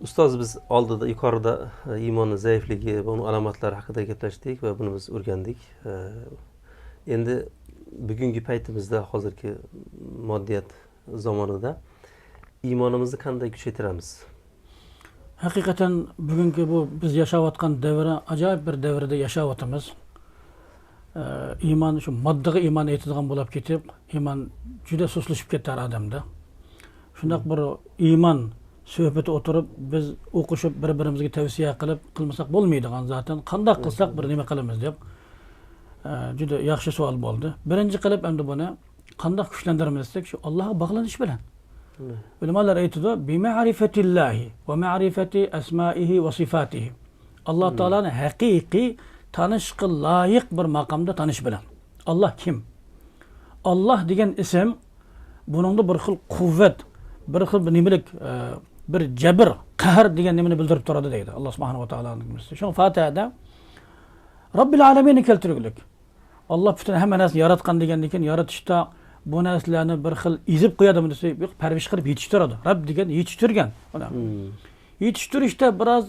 Ustoz, biz oldida yuqorida iymonni zaifligi va uning alomatlari haqida gaplashdik va buni biz o'rgandik. Endi bugungi paytimizda, hozirgi moddiyat zamonida iymonimizni qanday kuchaytiramiz? Haqiqatan bugungi bu biz yashayotgan davr ajoyib bir davrda yashayotimiz. Iymon shu moddaga iymon aytadigan bo'lib ketib, iymon juda sustlashib ketar odamda. Shundaq bir iymon suhbati o'tirib biz o'qishib bir-birimizga tavsiya qilmasak bo'lmaydigan zaten qanday qilsak bir nima qilamiz deb juda yaxshi savol bo'ldi. Birinchi qilib endi buni qanday kuchlantiramiz desek, shu Allohga bog'lanish bilan. Ulamolar aytadi, bi ma'rifatillahi va ma'rifati asma'ihi va sifatihi. Alloh taolani haqiqiy tanishga loyiq bir maqomda tanish bilan. Allah kim? Allah degan ism buningda bir xil quvvat, bir xil nimalik bir jabr, qahr degan nimani bildirib turadi deydi Alloh subhanahu va taoloning nimasi. Shu Fatihada Robbil alamin keltirgulik. Alloh butun hamma narsani yaratgan degandan keyin yaratishda bu narsalarni bir xil ezib qo'yadimi desa, yo'q, parvish qilib yetishtiradi. Robb degan yetishtirgan. Yetishtirishda biroz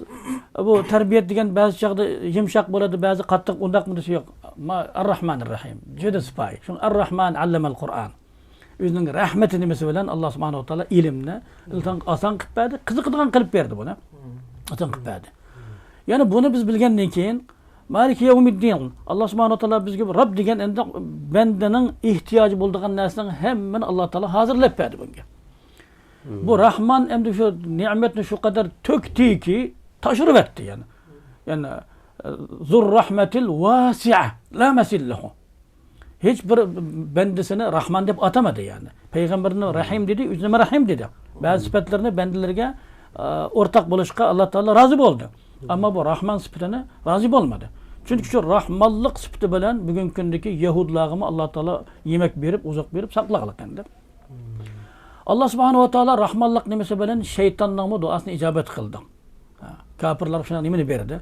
bu tarbiyat degan ba'zi chaqda yumshoq bo'ladi, ba'zi qattiq undaqmi desa, yo'q. Ar-Rahmanir Rahim. Juda sifay. Shu Ar-Rahman allamal Qur'on. O'zining rahmati nimasi bilan Alloh subhanahu va taolo ilmni oson qilib berdi, qiziqadigan qilib berdi buni. Oson qilib berdi. Ya'ni buni biz bilgandan keyin Maliki yevmiddin. Alloh subhanahu va taolo bizga Robb degan endi bandaning ehtiyoji bo'ladigan narsaning hammani Alloh taolo hozirlab berdi bunga. Bu Rahman endi shu ne'matni shu qadar to'kdiki, tashirib etdi yani. Yani zur rahmatil wasi'a la masillahu. Hiç bir bendesini Rahman deb atamadi yani. Peygamberini Rahim dedi, o'zine Rahim dedi. Bazı sıfatlarını bendelerge ortak buluşqa Allah Teala razı oldu. Ama bu Rahman sıfatını razı olmadı. Çünkü şu rahmallık sıfatı bilen bugün gündeki Yahudlarımı Allah Teala yemek verip, uzak verip saklaqlık endi. Allah subhanahu wa taala rahmallık nimesi bilen şeytanlarımı duasını icabet kıldı. Kafirler şuna nimini berdi.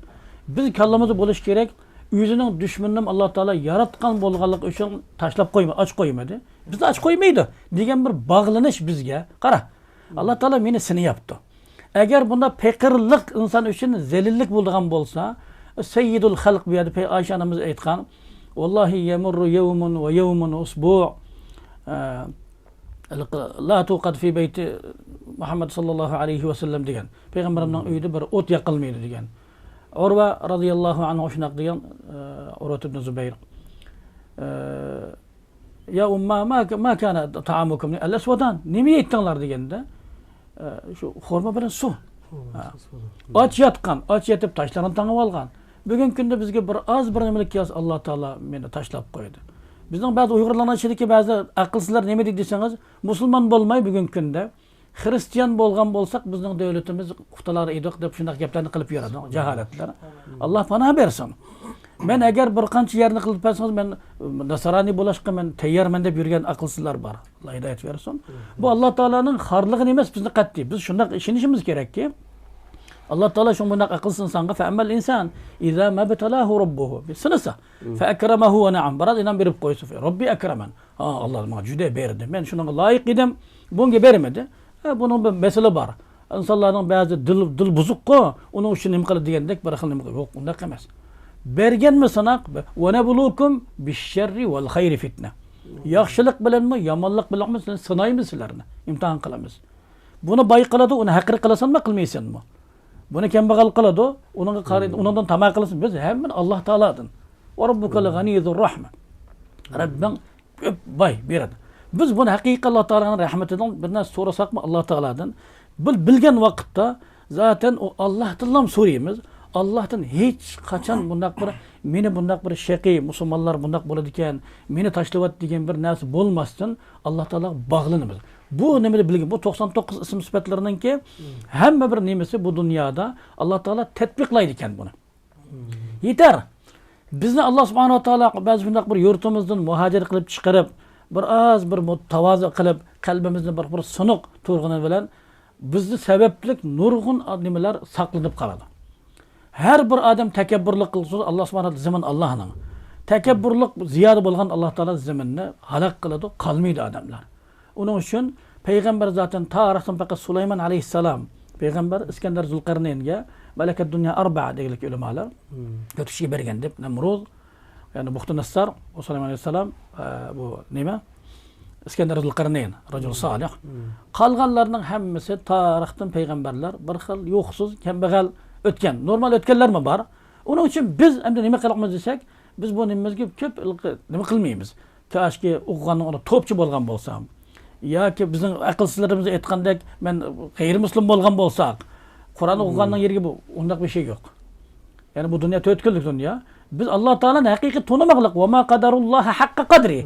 Biz kallamızı buluş gerek. Yüzünün düşmanının Allah Teala yaratkan bolğanlık üçün taşlap koymadı, aç koymadı. Biz de aç koymaydı. Degen bir bağlanış bizge. Qara. Allah Teala meni seni yaptı. Eğer bunda pekirlik insan üçün zelillik bulduğan bolsa, Seyyidul Halk bir yerde Ayşe anamız aytkan, Wallahi yemurru yevmun ve yevmun usbu' la tuqad fi beyti Muhammed sallallahu aleyhi ve sellem degen. Peygamberimden uydu bir ot yakılmaydı degen. Urva radıyallahu anhu şunak degen, Urva ibn Zübeyir. Ya umma ma kana ta'amukum al-aswadan. Nimi ettiler degende. Şu horma bilen su. Aç yatkan, aç yatıp taşlarını tanıp algan. Bugün günde bizge bir az bir nimelik yaz Allah Teala meni taşlap koydu. Bizden bazı Uygurlardan içindeki bazı akılsızlar ne mi dediyseniz, Müslüman bolmay bugün günde Hristiyan bolgan bolsak bizden devletimiz kutaları idik dep şundak gaplarni qilib yuradi, jaholatlar. Allah panah bersin. Men agar bir qancha yerni qilib bersangiz, men nasrani bo'lashqa men tayyorman deb yurgan aqlsizlar bor. Allah hidayat bersin. Bu Allah Taolaning xorlig'i emas, bizni qat'iy. Biz shunday ishonishimiz kerakki, Allah Taala şu bundak akılsız insanga fa amal insan iza ma batalahu rabbuhu bisinasa fa akramahu ve na'am barad inan berip koysu fa rabbi akraman. Allah macude berdi. Men şuna layık idim. Bunga bermedi. Bunun bir mesele var. İnsanların bazı dil buzuk ko onun için nima qiladi degandek bir xil nima yo'q, undaq emas. Bergen mi sanak ve nebulukum biş-şerri vel hayri fitne. Yaxshilik bilanmi, yomonlik bilanmi sinaymiz sizlarni, imtihon qilamiz. Buni bayqaladi, uni haqir qilasanmi, qilmaysanmi? Bunu kembag'al qiladi, undan tamom qilsin. Biz hamma Alloh taoladan. Va robbukal g'aniyyur rahma. Rabbing ko'p boy beradi. Biz buni haqiqiy Alloh taolaning rahmatidan bir narsa so'rasaqmi Alloh taoladan, bilgan vaqtda zaten o Allohdan so'raymiz. Allohdan hech qachon bundaq bir meni bundaq bir shaqiy musulmonlar bundaq bo'ladi ekan, meni tashlab degan bir narsa bo'lmasdan Alloh taolo bog'lanamiz. Bu nimani bilgan, bu 99 ism sifatlarining ki hamma bir nimasi bu dunyoda Alloh taolo tatbiqlaydi ekan buni. Yetar. Bizni Alloh subhanahu va taolo ba'zi bundaq bir yurtimizdan muhojir qilib chiqarib, bir az bir tavozu qilib, qalbimizni bir sunuq turg'uni bilan bizni sabablik nurg'un nimalar saqlanib qoladi. Her bir adam tekabburlik qilsa Alloh subhanahu va taolo zaman Allohning. Tekabburlik ziyoda bo'lgan Alloh taolo zaminni halaq qiladi, qolmaydi odamlar. Onun için Peygamber zaten tarixdan faqat Süleyman aleyhisselam payg'ambar Iskandar Zulqarnaynga malakat dunyo arba'a degan ulamolar o'tishga bergan deb Namrud, ya'ni Buxtinassar, Suleyman alayhisalom, bu nima? Iskandar Zulqarnayn, rajul solih. Qolganlarning hammasi tarixdan payg'ambarlar bir xil yo'qsiz, kambag'al o'tgan. Normal o'tganlarmi bor? Uning uchun biz endi nima qilamiz desak, biz bu nimamizga ko'p nima qilmaymiz. Kashki o'qiganning uni to'pchi bo'lgan bo'lsam, yoki bizning aqlsizlarimiz aytgandek men g'ayrimuslim bo'lgan bo'lsak, Qur'on o'qiganning yeriga bu undaq bir şey yo'q. Ya'ni bu dunyo 4 kunlik dunyo. Biz Alloh taolani haqiqiy tanimaqliq va ma qadarullohi haqqa qadri.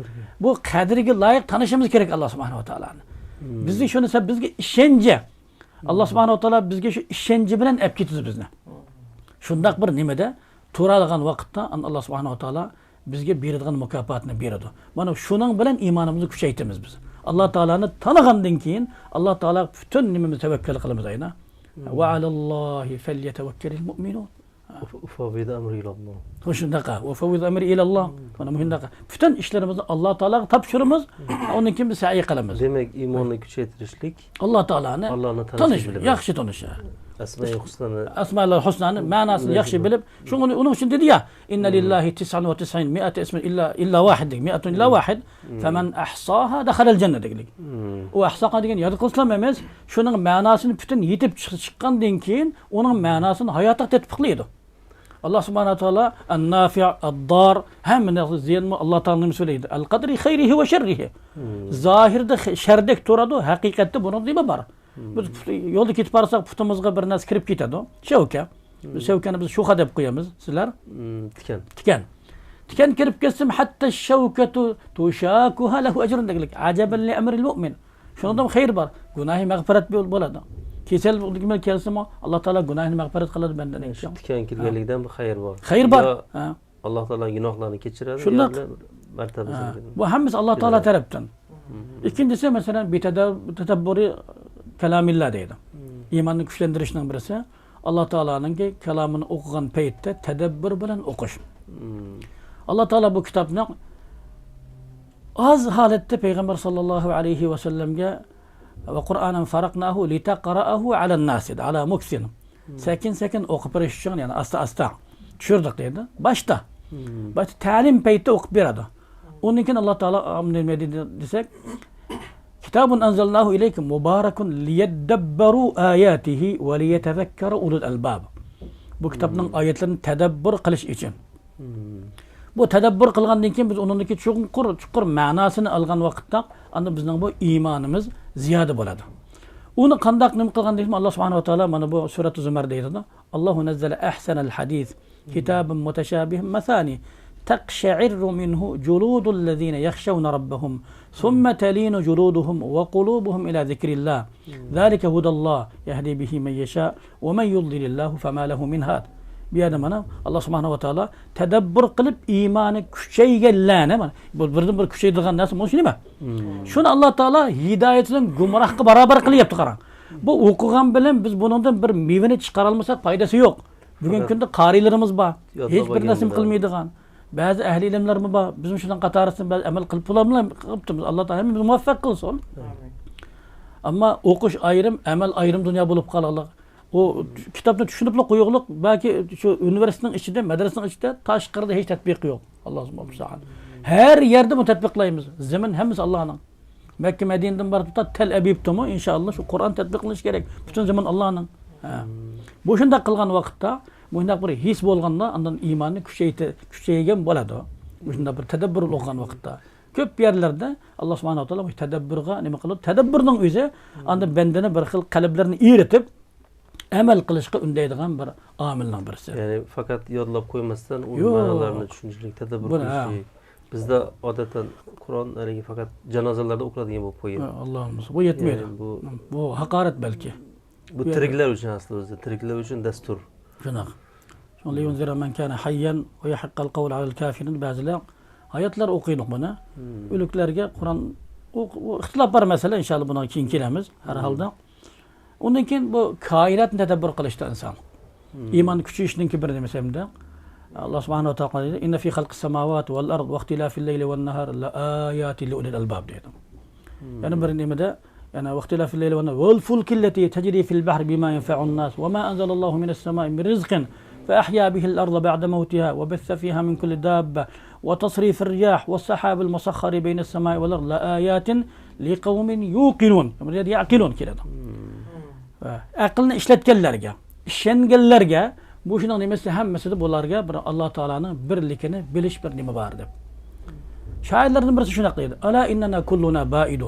Bu qadriga loyiq tanishimiz kerak Alloh subhanahu va taolani. Bizga shuni bizga ishonchi. Alloh subhanahu va taolo bizga shu ishonchi bilan olib ketdi bizni. Shundaq bir nimada turadigan vaqtda Alloh subhanahu va taolo bizga beradigan mukofotni beradi. Mana shuning bilan iymonimizni kuchaytiramiz biz. Alloh taolani tanigandan keyin Alloh taolo butun nimamizni tavakkal qilamiz ayna. Va alallohi falyatawakkalul mu'minun. Ufawwidu amri ilalloh. Shundaqa. Ufawwidu amri ilalloh. Mana muhimdaqa. Butun ishlarimizni Alloh taolaga topshiramiz, undan keyin biz sa'iy qilamiz. Demak, iymonni kuchaytirishlik Alloh taolani tanish, yaxshi tanish. Asmaul husnani ma'nosini yaxshi bilib, uning uchun dedi ya, inna lillahi 99 mi'at ismin illa wahid, mi'atun illa wahid, faman ahsaha dakhala al-janna dedik. U ahsaqa degan yod qilsam emas, shuning ma'nosini butun yetib chiqqandan keyin uning ma'nosini hayotga tatbiqlaydi. Allah subhanahu wa ta'ala an-nafi' ad-dar hamma ziyanmi Alloh taolaning so'laydi. Al-qadri khayrihi va sharrihi. Zohirda shardek turadi, haqiqatda buning nima bor? Biz yo'lda ketib borsak, putimizga bir narsa kirib ketadi. Shavka. Biz shavkani biz shuha deb qo'yamiz. Sizlar? Tikan. Tikan kirib ketsa, hatta shavkatu tushakuha lahu ajrun degilik. Ajaban li amril mu'min. Shundan xayr bor. Gunohi mag'firat bo'ladi. Kesel bo'lgan kelsimi, Alloh taolo gunohini mag'firat qiladi bandaning. Tikan kirganlikdan bir xayr bor. Xayr bor. Alloh taolo gunohlarni kechiradi. Shundoq martabasini. Bu hammasi Alloh taolo tarafdan. İkincisi mesela tadabburi kalamillah deydi. İmanını güçlendirişinin birisi Allah Teala'nın ki kelamını okuyan peytte tadabbur bilen okuş. Allah Teala bu kitabını az halette Peygamber sallallahu aleyhi ve sellem'e ve Kur'an'ın faraknahu litaqra'ahu alen nasid ala muksin. Sakin okup verişin yani asta düşürdük deydi. Başta talim peytte okup verdi. Onun için Allah Teala amnelmedi desek kitabun anzalnahu ileykum mubarakun liyeddebberu ayatihi ve liyetezekkeru ulul albab. Bu kitabın ayetlerini tedabbur kılış için. Bu tedabbur kılgandan keyin biz onundaki çukur manasını algan vakitte anda bizning bu imanımız ziyade bo'ladi. Uni qandaq nim qilgandan keyin Alloh subhanahu va taolo mana bu surati Zumar deydi. Allohu nazzala ahsanal hadis kitabun mutashabih masani تقشعر منه جلود الذين يخشون ربهم ثم تلين جلودهم وقلوبهم إلى ذكر الله ذلك هدى الله يهدي به من يشاء ومن يضلل الله فما له من هاد. بهذا معنى الله سبحانه وتعالى تدبر قلب إيمانك شيء لانا birden bir küçeydiğin nasıl mı şunu mu? Şunu Allah Teala hidayetinden gumrahkı beraber kılıyıp tıkaran. Bu okugan bilen biz bundan bir meyveni çıkaralmasak faydası yok. Bugün günde qarilerimiz var. Hiçbir nasıl kılmaydıgan. Bazı ehli ilimler mi var? Bizim şundan qatarısın bazı amel qılıp bulamız. Allah Teala hepimizi muvaffak kılsın. Ama okuş ayrım, amel ayrım dünya bulup kalalım. O kitapta düşünüp koyuyorlar. Belki şu üniversitenin içinde, medresenin içinde taşqarda hiç tatbik yok. Allah'ım müsta'an. Her yerde bu tatbiklayımız. Zemin hemiz Allah'ın. Mekke Medine'den var tutar Tel Abib'de mi? İnşallah şu Kur'an tatbiklaniş gerek. Bütün zaman Allah'ın. Bu şunda kılgan vakitte muhindaq bir his bo'lganda andan iymonni kuchaygan bo'ladi. Shunda bir tadabbur o'qigan vaqtda ko'p yerlarda Alloh subhanahu va taolo bu tadabburga nima qiladi? Tadabburning o'zi anda bandani bir xil qalblarini eritib amal qilishga undaydigan bir omilning birisi. Ya'ni faqat yodlab qo'ymasdan u ma'nolarni tushunishlik, tadabbur qilishlik. Bizda odatdan Qur'on faqat janozalarda o'qiladigan bo'lib qo'ygan. Allohimiz bu yetmaydi. Bu haqorat balki. Bu tiriklar uchun aslida o'zi, tiriklar uchun dastur. Shunaqa. Shunday yunzira man kana hayyan va yahiqqal qawl alal kafirin ba'zilar oyatlar o'qiydi buni. O'liklarga Qur'on ixtilof bor masala inshaalloh buni keyin kelamiz har holda. Undan keyin bu koinotni tadabbur qilishda inson. Iymon kuchayishining bir nimasimda Allah subhanahu wa ta'ala deydi: "Inna fi xalqis samawati wal ard va ixtilafil layli wan nahar la ayatin li ulil albab" deydi. Ya'ni bir nimada يعني واختلاف الليل والنهار والفلك التي تجري في البحر بما ينفع الناس وما أنزل الله من السماء من رزق فأحيا به الأرض بعد موتها وبث فيها من كل دابة وتصريف الرياح والسحاب المسخر بين السماء والأرض لآيات لقوم يوقنون يعقلون كده aqlni ishlatganlarga ishonganlarga bu shuning nimasi hammasida bularga bir Alloh taolaning birligini bilish bir nima bor deb shoirlarning birisi shunaqa deydi ala innana kulluna baidu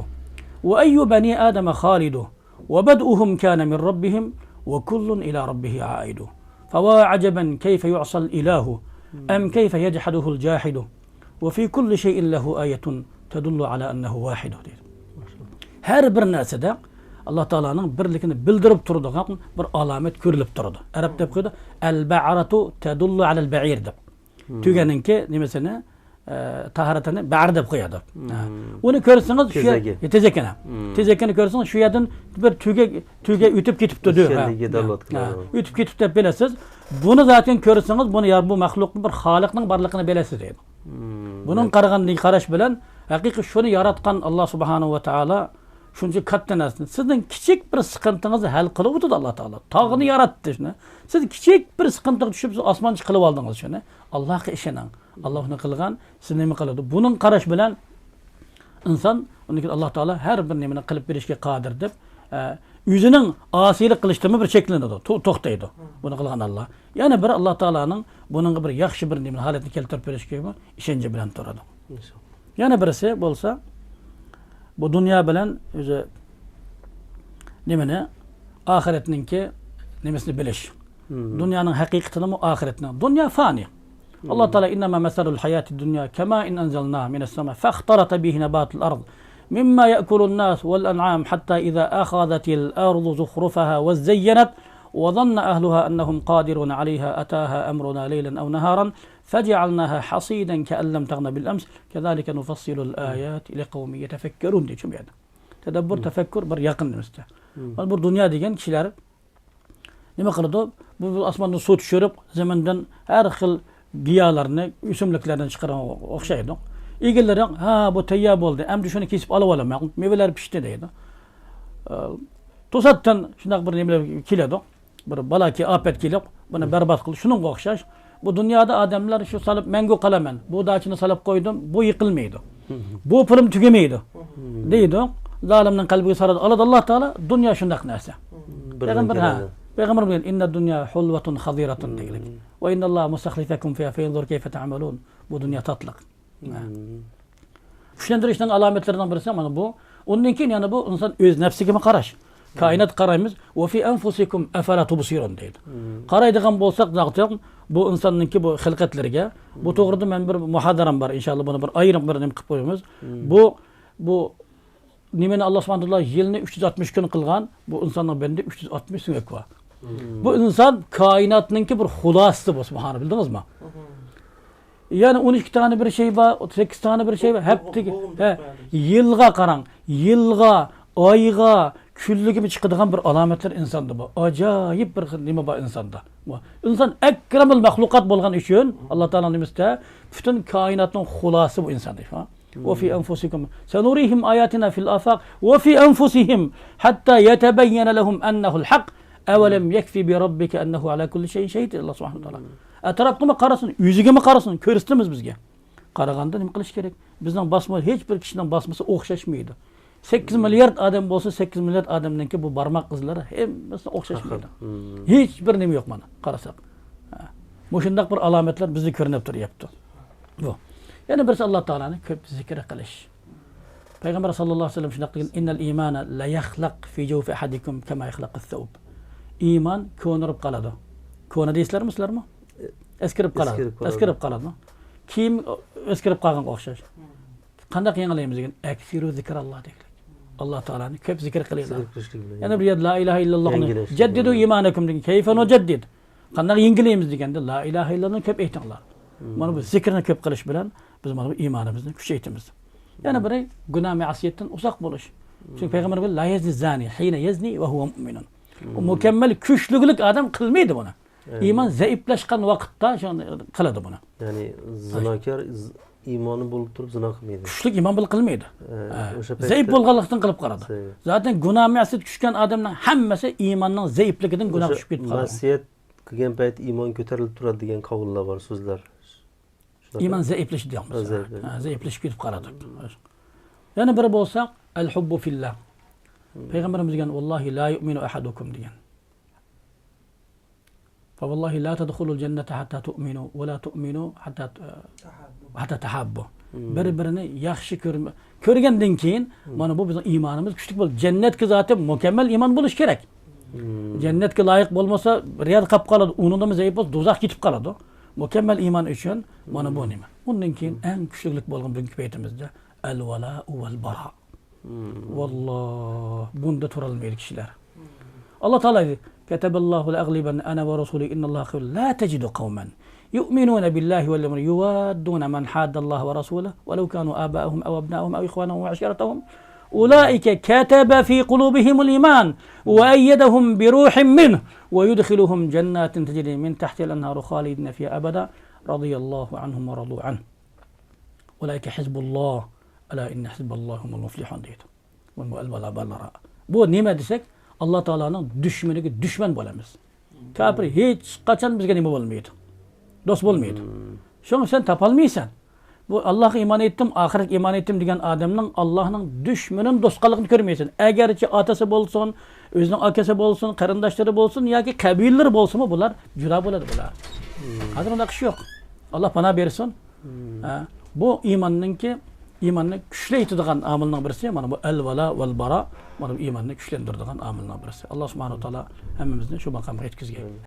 va ayyu bani adama khalidu va bad'uhum kana min rabbihim va kullun ila rabbihi aidu فوا عجبا كيف يعصى الإله أم كيف يجحده الجاحد وفي كل شيء له آية تدل على أنه واحد her bir narsada Alloh taolaning birligini bildirib turadigan bir alomat ko'rilib turadi. Arab deb qo'ydi al-ba'ratu tadullu ala al-ba'ir deb. Tuganinki nimasini tahoratini ba'ir deb qo'yadi. Uni ko'rsangiz shu tezakana. Tezakani ko'rsangiz shu yerdan bir tuga o'tib ketibdi deb. O'tib ketibdi deb bilasiz. Buni zaten ko'rsangiz buni bu maxluqning bir xoliqning borligini bilasiz deydi. Buning qarash bilan haqiqiy shuni yaratgan Alloh subhanahu va taolo shuncha katta narsani sizning kichik bir siqintingizni hal qilib o'tadi Alloh taolo. Tog'ni yaratdi shuni. Siz kichik bir siqintiga tushib osmonchi qilib oldingiz shuni. Allohga ishoning. Alloh uni qilgan, siz nima qiladi? Buning qarash bilan inson uniki Alloh taolo har bir nimani qilib berishga qodir deb o'zining osiylik qilishdimi bir cheklanadi, to'xtaydi. Buni qilgan Alloh. Yana bir Alloh taolaning buning bir yaxshi bir nimani holatni keltirib berishga ishonchi bilan turadi. Yana birisi bo'lsa bu dunyo bilan o'zi nimani oxiratninki nimasini bilish. Dunyoning haqiqatini mu oxiratni. Dunyo fani. Allah Teala innama masalul hayati dunya kama in anzalna minas sama fakhtarata bihi nabatul ard mimma ya'kulun nas wal an'am hatta idha akhadhatil ardu zukhrufaha wa zayyanat وظن أهلها أنهم قادرون عليها أتاها أمرنا ليلا أو نهارا فجعلناها حصيدا كأن لم تغن بالأمس كذلك نفصل الآيات لقوم يتفكرون دي شو يعني تدبر تفكر بر يقين نمسته bu dünya degan kishilar nima qiladi bu osmondan suv tushirib zamindan har xil giyolarni o'simliklardan chiqarib o'xshaydi egillar ha bu tayyor bo'ldi endi shuni kesib olib olaman mevalar pishdi deydi to'satdan shunaqa bir nimalar keladi bir balaki afat kelib buni barbod qildi shunga o'xshash bu dunyoda odamlar shu solib mangu qalaman bu dachini solib qo'ydim bu yiqilmaydi bu pulim tugamaydi deydi zolimning qalbiga soladi Alloh taolo dunyo shunday narsa payg'ambar bilan inna dunya hulvatun xadiratun deylik va innalloha mustakhlifakum fiha fayanzur kayfa ta'malun bu dunyo tatliq tushuntirishning alomatlaridan birisi mana bu undan keyin yana bu inson o'z nafsiga qarash kainat qaraymiz va fi anfusikum afala tubsirun deydi qaraydigan bo'lsak bu insonninki bu xilqatlariga bu to'g'rida men bir muhadaram bor inshaalloh buni bir ayrim bir nima qilib qo'yamiz bu nimani Alloh subhanahu va taolo yilni 360 kun qilgan bu insonning benda 360 suyak bor bu inson koinotninki bir xulosasi bu subhanahu bildingizmi yani 12 tane bir şey var 8 tane bir şey var heptiki yılga qarang yılga oyga kunligi chiqadigan bir alomatlar insonda bu ajoyib bir nima bor insonda inson akramul maxluqot bo'lgan uchun Alloh taolo nimada butun koinotning xulosasi bu insonda وفي أنفسكم سنريهم آياتنا في الآفاق وفي أنفسهم حتى يتبين لهم أنه الحق أولم يكفي بربك أنه على كل شيء شهيد الله سبحانه وتعالى أترابقما قارسın yüzüge mi qarasın körüstümüz bizge qaraganda nima qilish kerak bizning basma hech bir kishining basması o'xshashmaydi 8 milyard odam bo'lsa 8 milyard odamninki bu barmoq izlari hammasi o'xshashmaydi hech bir nima yo'q mana qarasak bu shunday bir alomatlar bizga ko'rinib turyapti bu yana birisi Alloh taolani ko'p zikr qilish payg'ambar sallallohu alayhi vasallam shunday degan innal imana la yaxlaq fi jawfi ahadikum kama yaxlaq as-thawb iymon ko'nirib qoladi ko'na deysizlarmi sizlarmi eskirib qoladi kiyim eskirib qolganga o'xshash qanday yangilaymiz degan aksiru zikralloh deylik Alloh taolani ko'p zikr qilinglar yana bir la ilaha illallohni jaddidu imanakum degan kayfa nujaddid qanday yangilaymiz deganda la ilaha illallohni ko'p aytinglar mana bu zikrni ko'p qilish bilan biz mana bu iymonimizni kuchaytiramiz yana biri gunoh ma'siyatdan uzoq bo'lish chunki payg'ambar bilan la yazni zani hina yazni va huwa mu'minun mukammal kuchlilik odam qilmaydi buni iymon zaiflashgan vaqtda shuni qiladi buni ya'ni zinokor iymoni bo'lib turib zino qilmaydi. Kuchli iymon bilan qilmaydi. O'sha Zaif bo'lganlikdan qilib qaradi. Zaif. Zaten gunoh ma'siyat tushgan odamning hammasi iymonning zaifligidan gunoh tushib ketib qoladi. Ma'siyat qilgan payt iymon ko'tarilib turadi degan qavullar bor, so'zlar. Iymon zaiflashdi deymiz. Zaiflashdi. Zaiflashib ketib qaradi. Yana biri bo'lsa, al-hubbu fillah. Payg'ambarimiz degan vallohi la yu'minu ahadukum degan. Fa vallahi la tadkhulul jannata hatta tu'minu va la tu'minu hatta tahabbu. Bir-birini yaxshi ko'rgandan keyin mana bu bizning iymonimiz kuchli bo'ladi. Jannatga zoti mukammal iymon bo'lish kerak. Jannatga loyiq bo'lmasa, riyad qolib qoladi, undan zaif bo'lsa do'zax ketib qoladi. Mukammal iymon uchun mana bu nima? Undan keyin eng kuchlilik bo'lgan bugungi paytimizda al-vala val bara. Valloh, bunda turolmaydi kishilar. Alloh taolo kataballohu al-aghliban ana va rasuli innalloha la tajidu qauman yu'minuna billahi wal yawmil yuwadduna man hadda Allah wa rasulahu walau kanu aba'ahum aw abna'ahum aw ikhwanahum wa 'ashiratahum ulaika kataba fi qulubihim al-iman wa ayyadahum bi ruhin minhu wa yudkhiluhum jannatin tajri min tahtiha al-anharu khalidina fiha abada radiyallahu anhum wa radu anhu ulaika hizbullah ala inna hizballahi humul muflihun deydi. Bu nima desak, Alloh taolaning dushmaniga dushman bo'lamiz. Kafir hech qachon bizga nima bo'lmaydi. Do'st bo'lmaydi. Shuni sen topolmaysan. Bu Allohga iymon etdim, oxirat iymon etdim degan odamning Allohning dushmanin do'stqaligini ko'rmaysan. Agarchi otasi bo'lsin, o'zining akasi bo'lsin, qarindoshlari bo'lsin yoki qabilalar bo'lsa, bular juda bo'ladi bular. Hozir unaqa ish yo'q. Alloh panoh bersin. Bu iymonningki iymonni kuchlaytiradigan omilning birisi mana bu al-vala val bara, mana bu iymonni kuchlantiradigan omilning birisi. Alloh subhanahu va taolo hammamizni shu maqomga yetkazgan.